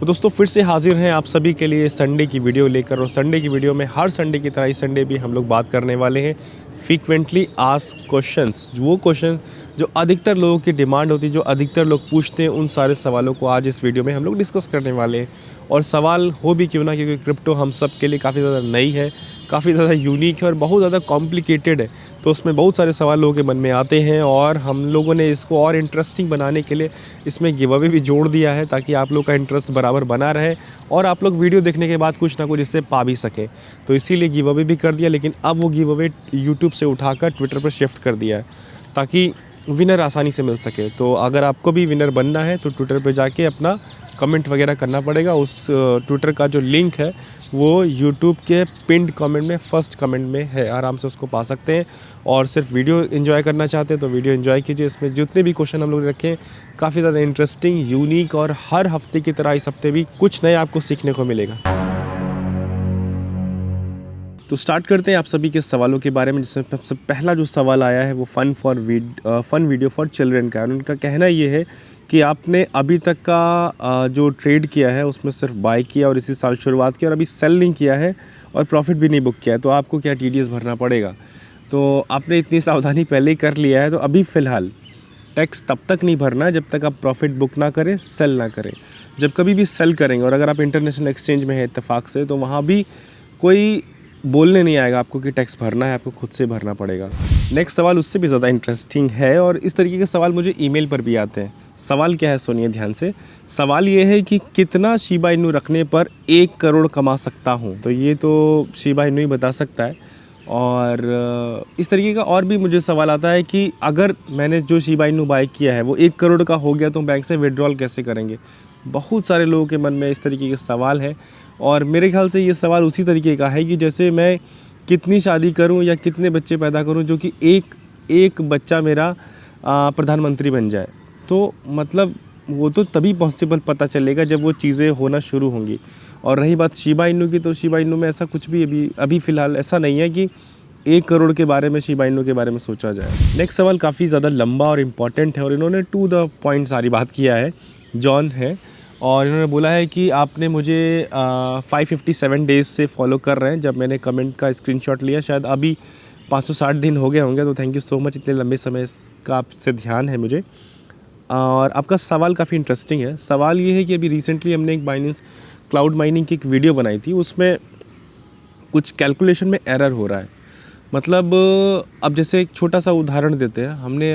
तो दोस्तों फिर से हाजिर हैं आप सभी के लिए संडे की वीडियो लेकर। और संडे की वीडियो में हर संडे की तरह इस संडे भी हम लोग बात करने वाले हैं फ्रीक्वेंटली आस्क्ड क्वेश्चंस। वो क्वेश्चन जो अधिकतर लोगों की डिमांड होती है, जो अधिकतर लोग पूछते हैं, उन सारे सवालों को आज इस वीडियो में हम लोग डिस्कस करने वाले हैं। और सवाल हो भी क्यों ना, क्योंकि क्रिप्टो हम सब के लिए काफ़ी ज़्यादा नई है, काफ़ी ज़्यादा यूनिक है और बहुत ज़्यादा कॉम्प्लिकेटेड है। तो उसमें बहुत सारे सवाल लोगों के मन में आते हैं और हम लोगों ने इसको और इंटरेस्टिंग बनाने के लिए इसमें गिव अवे भी जोड़ दिया है, ताकि आप लोग का इंटरेस्ट बराबर बना रहे और आप लोग वीडियो देखने के बाद कुछ ना कुछ इससे पा भी सकें। तो इसीलिए गिव अवे भी कर दिया, लेकिन अब वो गिव अवे यूट्यूब से उठाकर ट्विटर पर शिफ्ट कर दिया है ताकि विनर आसानी से मिल सके। तो अगर आपको भी विनर बनना है तो ट्विटर पे जाके अपना कमेंट वगैरह करना पड़ेगा। उस ट्विटर का जो लिंक है वो यूट्यूब के पिंड कमेंट में फर्स्ट कमेंट में है, आराम से उसको पा सकते हैं। और सिर्फ वीडियो एंजॉय करना चाहते हैं तो वीडियो एंजॉय कीजिए। इसमें जितने भी क्वेश्चन हम लोग रखे हैं काफ़ी ज़्यादा इंटरेस्टिंग, यूनिक और हर हफ्ते की तरह इस हफ्ते भी कुछ नया आपको सीखने को मिलेगा। तो स्टार्ट करते हैं आप सभी के सवालों के बारे में। जिसमें सबसे पहला जो सवाल आया है वो फन वीडियो फॉर चिल्ड्रन का है। और उनका कहना ये है कि आपने अभी तक का जो ट्रेड किया है उसमें सिर्फ बाय किया और इसी साल शुरुआत की और अभी सेल नहीं किया है और प्रॉफिट भी नहीं बुक किया है, तो आपको क्या TDS भरना पड़ेगा? तो आपने इतनी सावधानी पहले ही कर लिया है, तो अभी फ़िलहाल टैक्स तब तक नहीं भरना है जब तक आप प्रॉफिट बुक ना करें, सेल ना करें। जब कभी भी सेल करेंगे और अगर आप इंटरनेशनल एक्सचेंज में है इत्तेफाक से, तो वहाँ भी कोई बोलने नहीं आएगा आपको कि टैक्स भरना है, आपको खुद से भरना पड़ेगा। नेक्स्ट सवाल उससे भी ज़्यादा इंटरेस्टिंग है और इस तरीके के सवाल मुझे ईमेल पर भी आते हैं। सवाल क्या है सुनिए ध्यान से। सवाल ये है कि कितना शिबा इनू रखने पर 1 करोड़ कमा सकता हूँ? तो ये तो शिबा इनू ही बता सकता है। और इस तरीके का और भी मुझे सवाल आता है कि अगर मैंने जो शिबा इनू बाय किया है वो 1 करोड़ का हो गया तो बैंक से विड्रॉल कैसे करेंगे? बहुत सारे लोगों के मन में इस तरीके के सवाल है और मेरे ख्याल से ये सवाल उसी तरीके का है कि जैसे मैं कितनी शादी करूं या कितने बच्चे पैदा करूं जो कि एक बच्चा मेरा प्रधानमंत्री बन जाए। तो मतलब वो तो तभी पॉसिबल पता चलेगा जब वो चीज़ें होना शुरू होंगी। और रही बात शिबा इनू की, तो शिबा इनू में ऐसा कुछ भी अभी फ़िलहाल ऐसा नहीं है कि 1 करोड़ के बारे में, शिबा इनू के बारे में सोचा जाए। नेक्स्ट सवाल काफ़ी ज़्यादा लंबा और इम्पॉर्टेंट है और इन्होंने टू द पॉइंट सारी बात किया है। जॉन है और इन्होंने बोला है कि आपने मुझे 557 डेज़ से फॉलो कर रहे हैं। जब मैंने कमेंट का स्क्रीनशॉट लिया शायद अभी 560 दिन हो गए होंगे। तो थैंक यू सो मच, इतने लंबे समय का आपसे ध्यान है मुझे। और आपका सवाल काफ़ी इंटरेस्टिंग है। सवाल ये है कि अभी रिसेंटली हमने एक बाइनेंस क्लाउड माइनिंग की एक वीडियो बनाई थी, उसमें कुछ कैलकुलेशन में एरर हो रहा है। मतलब अब जैसे एक छोटा सा उदाहरण देते हैं। हमने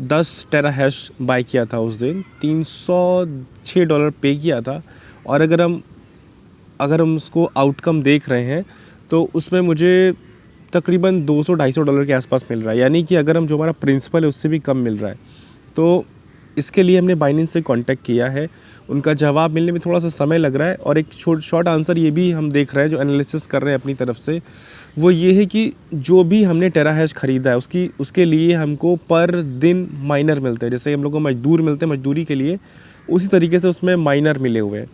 10 टेरा हैश बाय किया था उस दिन, $306 पे किया था। और अगर हम उसको आउटकम देख रहे हैं तो उसमें मुझे तकरीबन $200-250 के आसपास मिल रहा है। यानी कि अगर हम जो हमारा प्रिंसिपल है उससे भी कम मिल रहा है। तो इसके लिए हमने बाइनेंस से कांटेक्ट किया है। उनका जवाब मिलने में थोड़ा सा समय लग रहा है और एक शॉर्ट आंसर ये भी हम देख रहे हैं, जो एनालिसिस कर रहे हैं अपनी तरफ से, वो ये है कि जो भी हमने टेरा हैश ख़रीदा है उसके लिए हमको पर दिन माइनर मिलते हैं। जैसे हम लोग को मजदूर मिलते हैं मजदूरी के लिए, उसी तरीके से उसमें माइनर मिले हुए हैं।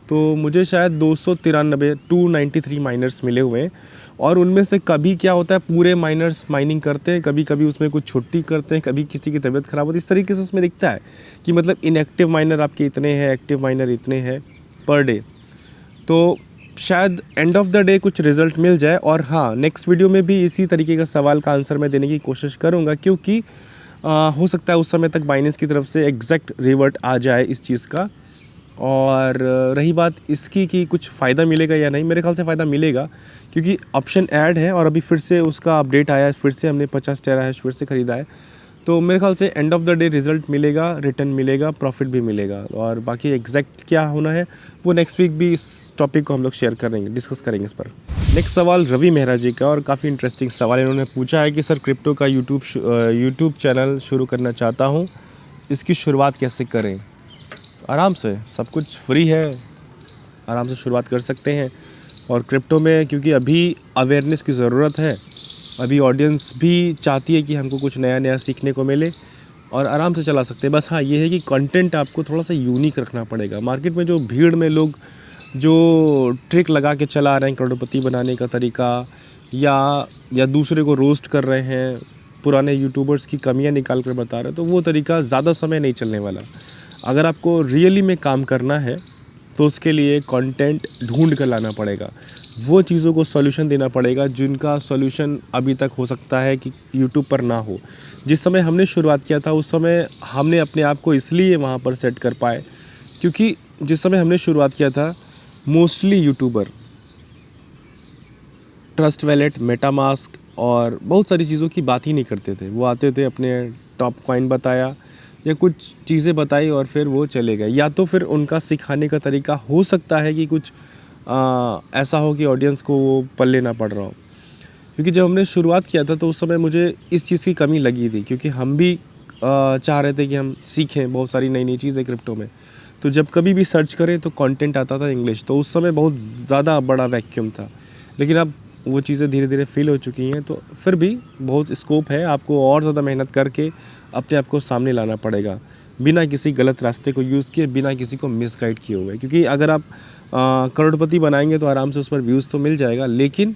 तो मुझे शायद 293 माइनर्स मिले हुए हैं। और उनमें से कभी क्या होता है, पूरे माइनर्स माइनिंग करते हैं, कभी कभी उसमें कुछ छुट्टी करते हैं, कभी किसी की तबीयत ख़राब होती है। इस तरीके से उसमें दिखता है कि मतलब इनएक्टिव माइनर आपके इतने हैं, एक्टिव माइनर इतने हैं पर डे। तो शायद एंड ऑफ द डे कुछ रिज़ल्ट मिल जाए। और हाँ, नेक्स्ट वीडियो में भी इसी तरीके का सवाल का आंसर मैं देने की कोशिश करूँगा, क्योंकि हो सकता है उस समय तक बाइनेंस की तरफ से एग्जैक्ट रिवर्ट आ जाए इस चीज़ का। और रही बात इसकी कि कुछ फ़ायदा मिलेगा या नहीं, मेरे ख्याल से फ़ायदा मिलेगा, क्योंकि ऑप्शन ऐड है और अभी फिर से उसका अपडेट आया है, फिर से हमने 50 टेरा हैश फिर से ख़रीदा है। तो मेरे ख्याल से end of the day result मिलेगा, रिटर्न मिलेगा, प्रॉफिट भी मिलेगा। और बाकी एग्जैक्ट क्या होना है वो नेक्स्ट वीक भी इस टॉपिक को हम लोग शेयर करेंगे, डिस्कस करेंगे इस पर। नेक्स्ट सवाल रवि मेहरा जी का, और काफ़ी इंटरेस्टिंग सवाल इन्होंने पूछा है कि सर क्रिप्टो का यूट्यूब चैनल शुरू करना चाहता हूँ, इसकी शुरुआत कैसे करें? आराम से, सब कुछ फ्री है, आराम से शुरुआत कर सकते हैं। और क्रिप्टो में क्योंकि अभी अवेयरनेस की ज़रूरत है, अभी ऑडियंस भी चाहती है कि हमको कुछ नया नया सीखने को मिले, और आराम से चला सकते हैं। बस हाँ, ये है कि कंटेंट आपको थोड़ा सा यूनिक रखना पड़ेगा। मार्केट में जो भीड़ में लोग जो ट्रिक लगा के चला रहे हैं करोड़पति बनाने का तरीका, या दूसरे को रोस्ट कर रहे हैं, पुराने यूट्यूबर्स की कमियां निकाल कर बता रहे हैं, तो वो तरीका ज़्यादा समय नहीं चलने वाला। अगर आपको रियली में काम करना है तो उसके लिए कंटेंट ढूंढ कर लाना पड़ेगा, वो चीज़ों को सॉल्यूशन देना पड़ेगा जिनका सॉल्यूशन अभी तक हो सकता है कि यूट्यूब पर ना हो। जिस समय हमने शुरुआत किया था उस समय हमने अपने आप को इसलिए वहाँ पर सेट कर पाए क्योंकि जिस समय हमने शुरुआत किया था mostly YouTuber trust wallet, MetaMask और बहुत सारी चीज़ों की बात ही नहीं करते थे। वो आते थे, अपने टॉप कॉइन बताया या कुछ चीज़ें बताई और फिर वो चले गए। या तो फिर उनका सिखाने का तरीका हो सकता है कि कुछ ऐसा हो कि ऑडियंस को वो पल्ले ना पड़ रहा हो। क्योंकि जब हमने शुरुआत किया था तो उस समय मुझे इस चीज़ की कमी लगी थी क्योंकि हम भी चाह रहे थे कि हम सीखें बहुत सारी नई नई चीज़ें क्रिप्टो में। तो जब कभी भी सर्च करें तो कंटेंट आता था इंग्लिश, तो उस समय बहुत ज़्यादा बड़ा वैक्यूम था। लेकिन अब वो चीज़ें धीरे धीरे फिल हो चुकी हैं, तो फिर भी बहुत स्कोप है। आपको और ज़्यादा मेहनत करके अपने आप को सामने लाना पड़ेगा बिना किसी गलत रास्ते को यूज़ किए, बिना किसी को मिसगाइड किए हुए। क्योंकि अगर आप करोड़पति बनाएंगे तो आराम से उस पर व्यूज़ तो मिल जाएगा, लेकिन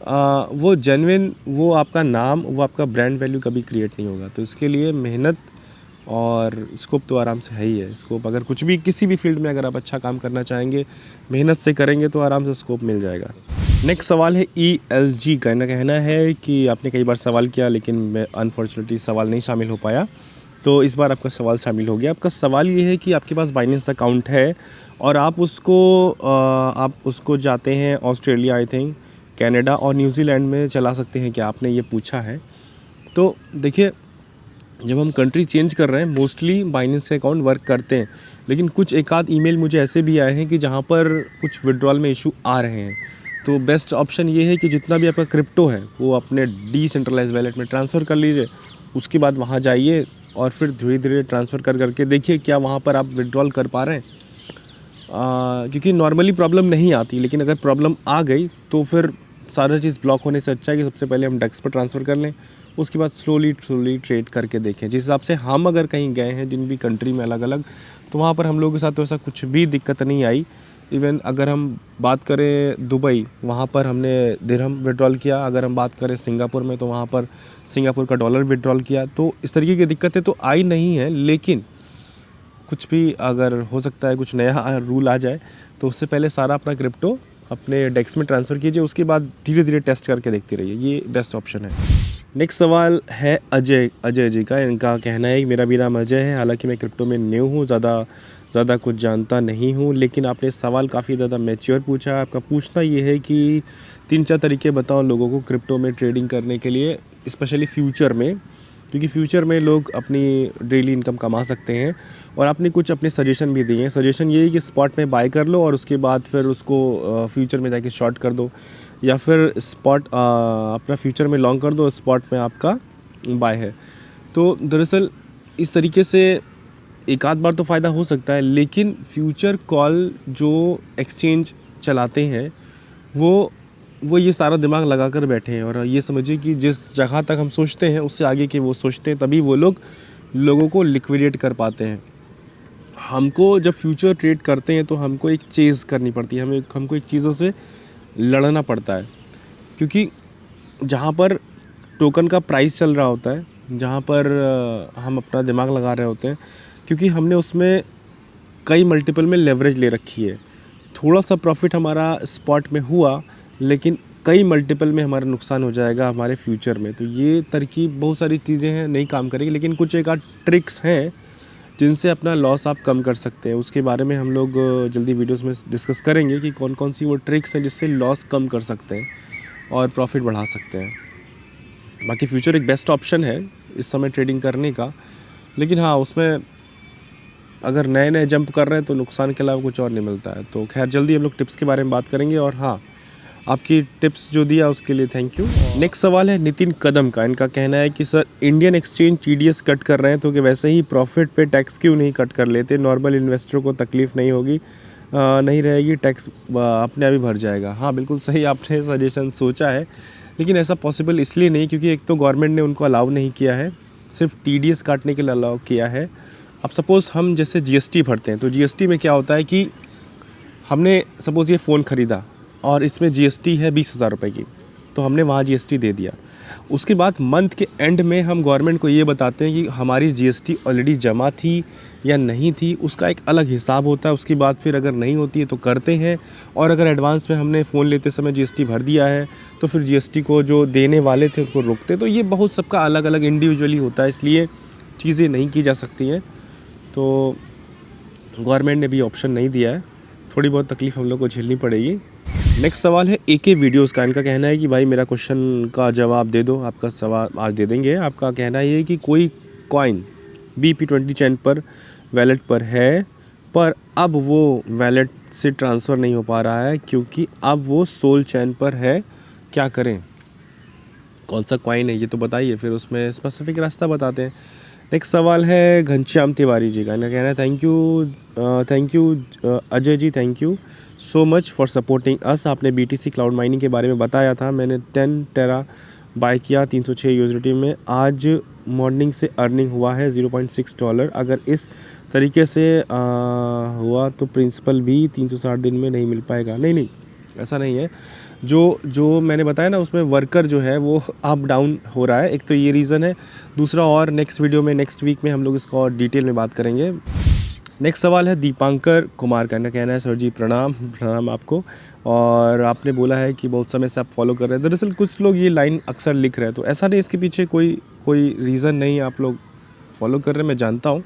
वो जेन्युइन, वो आपका नाम, वो आपका ब्रांड वैल्यू कभी क्रिएट नहीं होगा। तो इसके लिए मेहनत और स्कोप तो आराम से है ही है। स्कोप अगर कुछ भी किसी भी फील्ड में अगर आप अच्छा काम करना चाहेंगे, मेहनत से करेंगे तो आराम से स्कोप मिल जाएगा। नेक्स्ट सवाल है ELG का। इनका कहना है कि आपने कई बार सवाल किया लेकिन मैं अनफॉर्चुनेटली सवाल नहीं शामिल हो पाया, तो इस बार आपका सवाल शामिल हो गया। आपका सवाल ये है कि आपके पास बाइनेंस अकाउंट है और आप उसको जाते हैं ऑस्ट्रेलिया, आई थिंक कनाडा और न्यूजीलैंड में चला सकते हैं क्या, आपने ये पूछा है। तो देखिए, जब हम कंट्री चेंज कर रहे हैं मोस्टली बाइनेंस से अकाउंट वर्क करते हैं, लेकिन कुछ एक आध ईमेल मुझे ऐसे भी आए हैं कि जहाँ पर कुछ विड्रॉल में इशू आ रहे हैं। तो बेस्ट ऑप्शन ये है कि जितना भी आपका क्रिप्टो है वो अपने डिसेंट्रलाइज वैलेट में ट्रांसफ़र कर लीजिए। उसके बाद वहाँ जाइए और फिर धीरे धीरे ट्रांसफ़र करके देखिए क्या वहाँ पर आप विड्रॉल कर पा रहे हैं। क्योंकि नॉर्मली प्रॉब्लम नहीं आती, लेकिन अगर प्रॉब्लम आ गई तो फिर सारा चीज़ ब्लॉक होने से अच्छा है कि सबसे पहले हम डेक्स पर ट्रांसफ़र कर लें, उसके बाद स्लोली ट्रेड करके देखें। जिस हिसाब से हम अगर कहीं गए हैं जिन भी कंट्री में अलग अलग, तो वहाँ पर हम लोगों के साथ तो ऐसा कुछ भी दिक्कत नहीं आई। इवन अगर हम बात करें दुबई, वहाँ पर हमने दिरहम विड्रॉल किया। अगर हम बात करें सिंगापुर में तो वहाँ पर सिंगापुर का डॉलर विड्रॉल किया। तो इस तरीके की दिक्कतें तो आई नहीं है, लेकिन कुछ भी अगर हो सकता है कुछ नया रूल आ जाए, तो उससे पहले सारा अपना क्रिप्टो अपने डेक्स में ट्रांसफ़र कीजिए। उसके बाद धीरे धीरे टेस्ट करके देखते रहिए, ये बेस्ट ऑप्शन है। नेक्स्ट सवाल है अजय जी का। इनका कहना है कि मेरा भी नाम अजय है, हालांकि मैं क्रिप्टो में न्यू हूँ, ज़्यादा कुछ जानता नहीं हूँ, लेकिन आपने सवाल काफ़ी ज़्यादा मैच्योर पूछा है। आपका पूछना ये है कि 3-4 तरीके बताओ लोगों को क्रिप्टो में ट्रेडिंग करने के लिए, स्पेशली फ्यूचर में, क्योंकि फ्यूचर में लोग अपनी डेली इनकम कमा सकते हैं। और आपने कुछ अपने सजेशन भी दिए हैं। सजेशन ये है कि स्पॉट में बाय कर लो और उसके बाद फिर उसको फ्यूचर में जाके शॉर्ट कर दो, या फिर स्पॉट अपना फ्यूचर में लॉन्ग कर दो, स्पॉट में आपका बाय है। तो दरअसल इस तरीके से एक आध बार तो फ़ायदा हो सकता है, लेकिन फ्यूचर कॉल जो एक्सचेंज चलाते हैं वो ये सारा दिमाग लगा कर बैठे हैं। और ये समझिए कि जिस जगह तक हम सोचते हैं उससे आगे के वो सोचते हैं, तभी वो लोगों को लिक्विडेट कर पाते हैं। हमको जब फ्यूचर ट्रेड करते हैं तो हमको एक चेज़ करनी पड़ती है, हमको एक चीज़ों से लड़ना पड़ता है। क्योंकि जहाँ पर टोकन का प्राइस चल रहा होता है, जहाँ पर हम अपना दिमाग लगा रहे होते हैं, क्योंकि हमने उसमें कई मल्टीपल में लेवरेज ले रखी है। थोड़ा सा प्रॉफिट हमारा स्पॉट में हुआ, लेकिन कई मल्टीपल में हमारा नुकसान हो जाएगा हमारे फ्यूचर में। तो ये तरकीब, बहुत सारी चीज़ें हैं, नहीं काम करेगी, लेकिन कुछ एक आध ट्रिक्स हैं जिनसे अपना लॉस आप कम कर सकते हैं। उसके बारे में हम लोग जल्दी वीडियोस में डिस्कस करेंगे कि कौन कौन सी वो ट्रिक्स हैं जिससे लॉस कम कर सकते हैं और प्रॉफिट बढ़ा सकते हैं। बाकी फ्यूचर एक बेस्ट ऑप्शन है इस समय ट्रेडिंग करने का, लेकिन हाँ, उसमें अगर नए जंप कर रहे हैं तो नुकसान के अलावा कुछ और नहीं मिलता है। तो खैर, जल्दी हम लोग टिप्स के बारे में बात करेंगे। और हाँ, आपकी टिप्स जो दिया उसके लिए थैंक यू। नेक्स्ट सवाल है नितिन कदम का। इनका कहना है कि sir, Indian exchange TDS cut कर रहे हैं तो कि वैसे ही प्रॉफिट पे टैक्स क्यों नहीं कट कर लेते? नॉर्मल इन्वेस्टर को तकलीफ़ नहीं होगी, नहीं रहेगी, टैक्स अपने आप ही भर जाएगा। हाँ, बिल्कुल सही आपने सजेशन सोचा है, लेकिन ऐसा पॉसिबल इसलिए नहीं क्योंकि एक तो गवर्नमेंट ने उनको अलाउ नहीं किया है, सिर्फ TDS काटने के लिए अलाउ किया है। अब सपोज़ हम जैसे GST भरते हैं, तो GST में क्या होता है कि हमने सपोज़ ये फ़ोन ख़रीदा और इसमें GST है 20,000 रुपये की, तो हमने वहाँ GST दे दिया। उसके बाद मंथ के एंड में हम गवर्नमेंट को ये बताते हैं कि हमारी GST ऑलरेडी जमा थी या नहीं थी, उसका एक अलग हिसाब होता है। उसके बाद फिर अगर नहीं होती है तो करते हैं, और अगर एडवांस में हमने फ़ोन लेते समय जीएसटी भर दिया है तो फिर जीएसटी को जो देने वाले थे उनको रोकते। तो ये बहुत सबका अलग अलग इंडिविजुअली होता है, इसलिए चीज़ें नहीं की जा सकती हैं। तो गवर्नमेंट ने भी ऑप्शन नहीं दिया है, थोड़ी बहुत तकलीफ़ हम लोग को झेलनी पड़ेगी। नेक्स्ट सवाल है एके वीडियोज़ का। इनका कहना है कि भाई मेरा क्वेश्चन का जवाब दे दो। आपका सवाल आज दे देंगे। आपका कहना ये है कि कोई कॉइन BP20 चैन पर वैलेट पर है, पर अब वो वैलेट से ट्रांसफ़र नहीं हो पा रहा है क्योंकि अब वो सोल चैन पर है, क्या करें? कौन सा कॉइन है ये तो बताइए, फिर उसमें स्पेसिफिक रास्ता बताते हैं। नेक्स्ट सवाल है घनश्याम तिवारी जी का। इनका कहना है thank you Ajay ji, thank you so much for supporting us. आपने BTC क्लाउड माइनिंग के बारे में बताया था, मैंने 10 टेरा बाय किया 306 यूएसडीटी में। आज मॉर्निंग से अर्निंग हुआ है $0.6। अगर इस तरीके से हुआ तो प्रिंसिपल भी 360 दिन में नहीं मिल पाएगा। नहीं, ऐसा नहीं है। जो मैंने बताया ना, उसमें वर्कर जो है वो अप डाउन हो रहा है। एक तो ये रीज़न है, दूसरा और नेक्स्ट वीडियो में नेक्स्ट वीक में हम लोग इसको और डिटेल में बात करेंगे। नेक्स्ट सवाल है दीपांकर कुमार का। इनका कहना है सर जी प्रणाम आपको, और आपने बोला है कि बहुत समय से आप फॉलो कर रहे हैं। दरअसल कुछ लोग ये लाइन अक्सर लिख रहे हैं, तो ऐसा नहीं, इसके पीछे कोई रीज़न नहीं, आप लोग फॉलो कर रहे हैं, मैं जानता हूँ,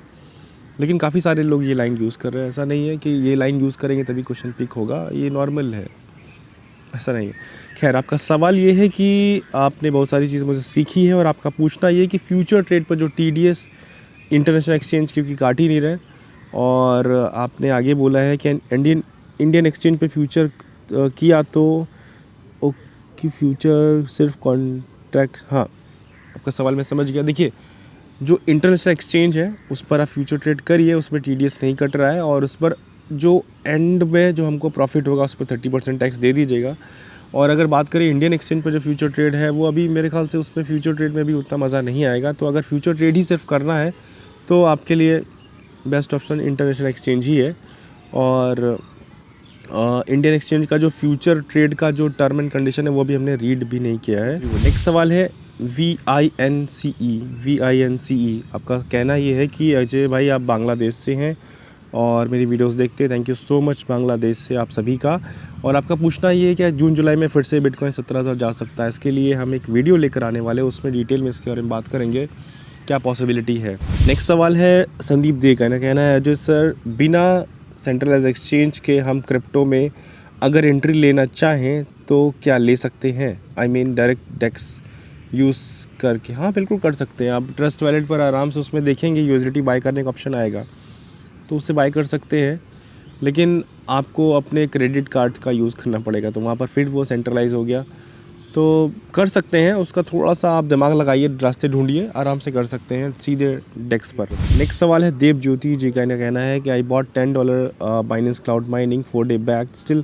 लेकिन काफ़ी सारे लोग ये लाइन यूज़ कर रहे हैं। ऐसा नहीं है कि ये लाइन यूज़ करेंगे तभी क्वेश्चन पिक होगा, ये नॉर्मल है, ऐसा नहीं है। खैर, आपका सवाल ये है कि आपने बहुत सारी चीज़ मुझे सीखी है, और आपका पूछना ये है कि फ्यूचर ट्रेड पर जो TDS इंटरनेशनल एक्सचेंज क्योंकि काट ही नहीं रहे, और आपने आगे बोला है कि इंडियन एक्सचेंज पे फ्यूचर किया तो कि फ्यूचर सिर्फ कॉन्ट्रैक्ट। हाँ, आपका सवाल मैं समझ गया। देखिए, जो इंटरनेशनल एक्सचेंज है उस पर आप फ्यूचर ट्रेड करिए, उसमें TDS नहीं कट रहा है, और उस पर जो एंड में जो हमको प्रॉफिट होगा उस पर 30% टैक्स दे दीजिएगा। और अगर बात करें इंडियन एक्सचेंज पर जो फ्यूचर ट्रेड है, वो अभी मेरे ख्याल से उसमें फ्यूचर ट्रेड में भी उतना मज़ा नहीं आएगा। तो अगर फ्यूचर ट्रेड ही सिर्फ करना है तो आपके लिए बेस्ट ऑप्शन इंटरनेशनल एक्सचेंज ही है। और इंडियन एक्सचेंज का जो फ्यूचर ट्रेड का जो टर्म एंड कंडीशन है वो भी हमने रीड भी नहीं किया है। नेक्स्ट सवाल है VINCE। आपका कहना ये है कि अजय भाई आप बांग्लादेश से हैं और मेरी वीडियोस देखते हैं, thank you so much Bangladesh से आप सभी का। और आपका पूछना ये है कि जून जुलाई में फिर से बिटकॉइन 17,000 जा सकता है। इसके लिए हम एक वीडियो लेकर आने वाले हैं, उसमें डिटेल में इसके बारे में बात करेंगे, क्या पॉसिबिलिटी है। नेक्स्ट सवाल है संदीप दे का। कहना है अजय सर, बिना सेंट्रलाइज एक्सचेंज के हम क्रिप्टो में अगर एंट्री लेना चाहें तो क्या ले सकते हैं? I mean direct DEX use करके। हाँ, बिल्कुल कर सकते हैं आप। ट्रस्ट वैलेट पर आराम से उसमें देखेंगे USDT बाय करने का ऑप्शन आएगा, तो उससे बाय कर सकते हैं, लेकिन आपको अपने क्रेडिट कार्ड का यूज़ करना पड़ेगा, तो वहाँ पर फिर वो सेंट्रलाइज हो गया। तो कर सकते हैं, उसका थोड़ा सा आप दिमाग लगाइए, रास्ते ढूंढिए, आराम से कर सकते हैं सीधे डेक्स पर। नेक्स्ट सवाल है देव ज्योति जी का। कहना है कि I bought $10 Binance cloud mining 4 day back, still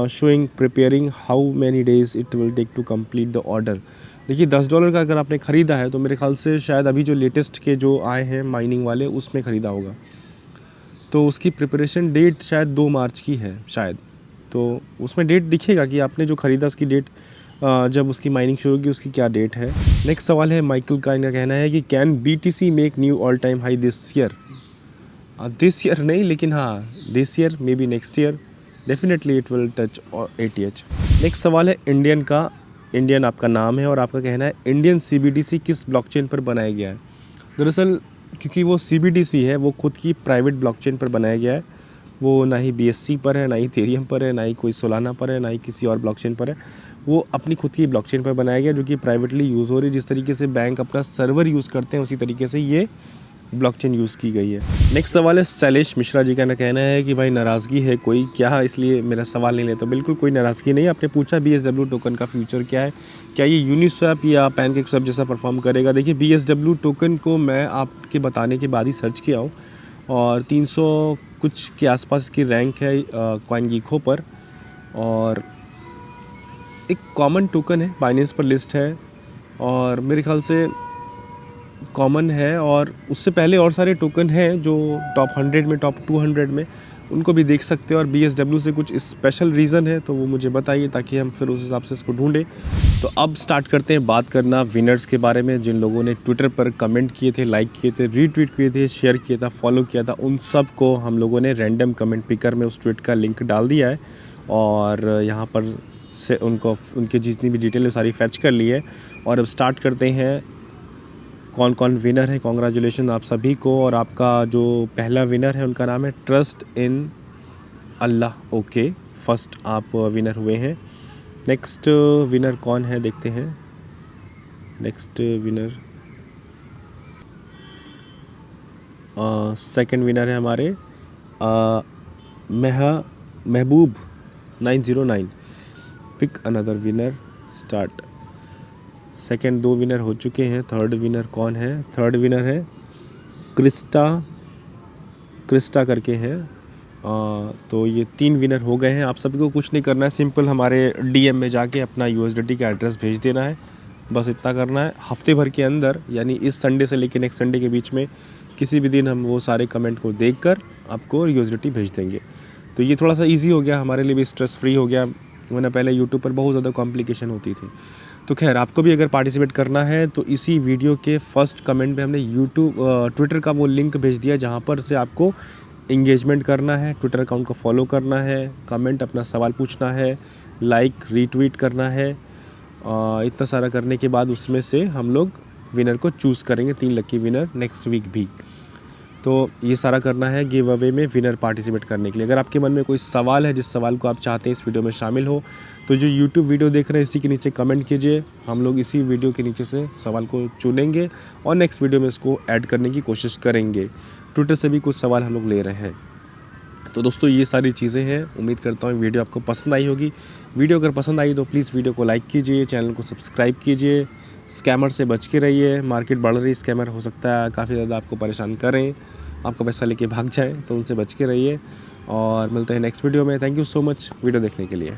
showing preparing, how many days it will take to complete the order. देखिए, $10 का अगर आपने ख़रीदा है तो मेरे ख्याल से शायद अभी जो लेटेस्ट के जो आए हैं माइनिंग वाले उसमें ख़रीदा होगा, तो उसकी प्रिपरेशन डेट शायद 2 मार्च की है शायद। तो उसमें डेट दिखेगा कि आपने जो ख़रीदा उसकी डेट, जब उसकी माइनिंग शुरू होगी उसकी क्या डेट है। नेक्स्ट सवाल है माइकल का। इनका कहना है कि can BTC make knew all time high this year? This year नहीं, लेकिन हाँ this year, may be next year, definitely it will touch 80H। Next सवाल है इंडियन का। इंडियन आपका नाम है और आपका कहना है इंडियन CBDC किस ब्लॉकचेन पर बनाया गया है? दरअसल क्योंकि वो CBDC है वो खुद की प्राइवेट ब्लॉकचेन पर बनाया गया है, वो ना ही BSC पर है, ना ही इथेरियम पर है, ना ही कोई सोलाना पर है, ना ही किसी और ब्लॉकचेन पर है। वो अपनी खुद की ब्लॉकचेन पर बनाया गया जो कि प्राइवेटली यूज़ हो रही है। जिस तरीके से बैंक अपना सर्वर यूज़ करते हैं उसी तरीके से ये ब्लॉकचेन यूज़ की गई है। नेक्स्ट सवाल है शैलेश मिश्रा जी का। कहना है कि भाई नाराज़गी है कोई क्या, इसलिए मेरा सवाल नहीं लेता? बिल्कुल कोई नाराज़गी नहीं। आपने पूछा BSW टोकन का फ्यूचर क्या है, क्या ये यूनिस्वैप या पैनकेकस्वैप जैसा परफॉर्म करेगा? देखिए, BSW टोकन को मैं आपके बताने के बाद ही सर्च किया हूँ और 300 कुछ के आसपास की रैंक है CoinGecko पर, और एक कॉमन टोकन है, बाइनेंस पर लिस्ट है और मेरे ख्याल से कॉमन है, और उससे पहले और सारे टोकन हैं जो टॉप 100 में, टॉप 200 में, उनको भी देख सकते हैं। और BSW से कुछ स्पेशल रीज़न है तो वो मुझे बताइए, ताकि हम फिर उस हिसाब से इसको ढूंढें। तो अब स्टार्ट करते हैं बात करना विनर्स के बारे में, जिन लोगों ने ट्विटर पर कमेंट किए थे, लाइक किए थे, रीट्वीट किए थे, शेयर किया था, फॉलो किया था, उन सब को हम लोगों ने रैंडम कमेंट पिकर में उस ट्वीट का लिंक डाल दिया है। और यहाँ पर से उनकी जितनी भी डिटेल है सारी फैच कर ली है। और अब स्टार्ट करते हैं कौन कौन विनर है। कॉन्ग्रेचुलेशन आप सभी को। और आपका जो पहला विनर है उनका नाम है trust in Allah. Okay, first आप विनर हुए हैं। नेक्स्ट विनर कौन है देखते हैं। नेक्स्ट विनर सेकंड विनर है हमारे Mehboob 909। Pick another winner, start. Second 2 winner हो चुके हैं। थर्ड विनर कौन है? थर्ड विनर है क्रिस्टा करके है। तो ये 3 विनर हो गए हैं। आप सभी को कुछ नहीं करना है, सिंपल हमारे DM में जाके अपना USDT का एड्रेस भेज देना है, बस इतना करना है। हफ्ते भर के अंदर, यानी इस संडे से लेकर नेक्स्ट संडे के बीच में किसी भी दिन हम वो सारे कमेंट को देखकर आपको USDT भेज देंगे। तो ये थोड़ा सा ईजी हो गया हमारे लिए भी, स्ट्रेस फ्री हो गया, वरना पहले यूट्यूब पर बहुत ज़्यादा कॉम्प्लिकेशन होती थी। तो खैर, आपको भी अगर पार्टिसिपेट करना है तो इसी वीडियो के फर्स्ट कमेंट में हमने ट्विटर का वो लिंक भेज दिया, जहाँ पर से आपको इंगेजमेंट करना है, ट्विटर अकाउंट को फॉलो करना है, कमेंट अपना सवाल पूछना है, लाइक रीट्वीट करना है। इतना सारा करने के बाद उसमें से हम लोग विनर को चूज़ करेंगे, 3 लकी विनर नेक्स्ट वीक भी। तो ये सारा करना है गिव अवे में विनर पार्टिसिपेट करने के लिए। अगर आपके मन में कोई सवाल है, जिस सवाल को आप चाहते हैं इस वीडियो में शामिल हो, तो जो यूट्यूब वीडियो देख रहे हैं इसी के नीचे कमेंट कीजिए। हम लोग इसी वीडियो के नीचे से सवाल को चुनेंगे और नेक्स्ट वीडियो में इसको ऐड करने की कोशिश करेंगे। ट्विटर से भी कुछ सवाल हम लोग ले रहे हैं। तो दोस्तों, ये सारी चीज़ें हैं। उम्मीद करता हूँ वीडियो आपको पसंद आई होगी। वीडियो अगर पसंद आई तो प्लीज़ वीडियो को लाइक कीजिए, चैनल को सब्सक्राइब कीजिए। स्कैमर से बच के रहिए, मार्केट बढ़ रही, स्कैमर हो सकता है काफ़ी ज़्यादा आपको परेशान करें, आपका पैसा लेके भाग जाए, तो उनसे बच के रहिए। और मिलते हैं नेक्स्ट वीडियो में। Thank you so much video देखने के लिए।